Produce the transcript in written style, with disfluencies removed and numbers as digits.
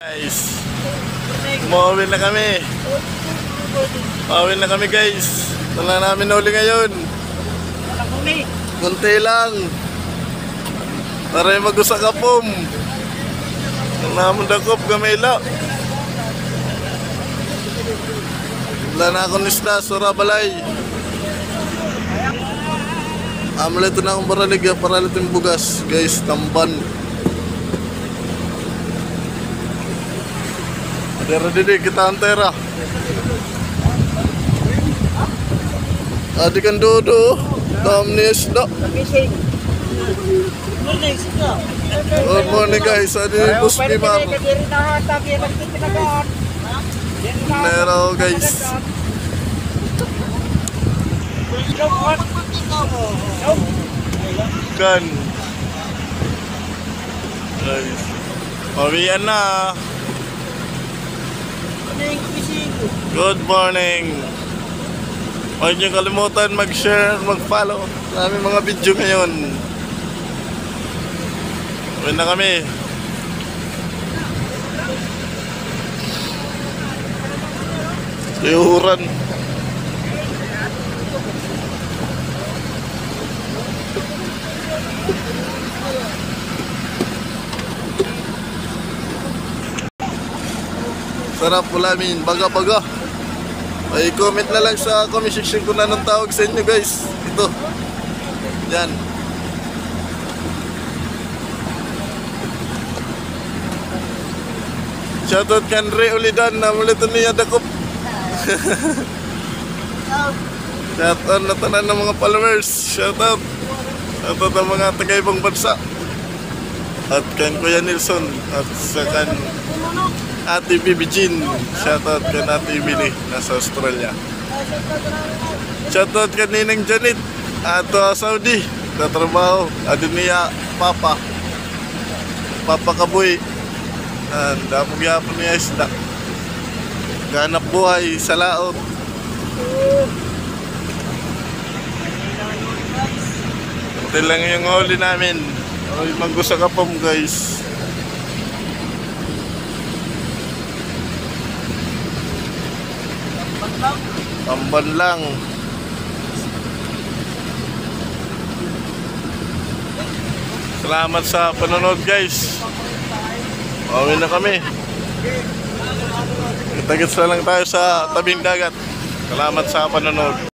Guys, umuwi na kami. Umuwi na kami guys. Wala namin uli ngayon. Kunti lang. Para mag-usa kapom. Namun dakop gamela. Wala na akong isda, sura balay. Amleto na akong baraligya para litin bugas. Guys, tamban. Dede kita antera. Adi kan dodo, dam ni isda. Good morning guys, adi ni Bus Bimar. Nero guys. Kan. Guys. Pawian na. Good morning. Huwag niyo kalimutan mag-share, mag-follow sa aming mga video ngayon. Uwi na kami. Iuran. Sarap ulamin, baga-baga. Ay comment na lang sa comment section kung anong tawag sa inyo guys. Ito. Yan. Shoutout kan Re Ulidan na mulito niya dakop. Shoutout na tanan ng mga followers. Shoutout. Shoutout ang mga taga-ibang bansa. At kan Kuya Nilson. At sa kan Ate Bibi Jean, shoutout ka na Ate Emily, nasa Australia. Shoutout ka Ninang Janet, ato Saudi, katrabaho, adun niya Papa Kaboy. Dapog yapon niya isda. Ganap buhay sa laot. Ito lang yung huli namin. Ay, mag-usa ka pom guys. Tamban lang. Salamat sa panonood guys. Pauwi na kami. Kita-kits na lang tayo sa tabing dagat. Salamat sa panonood.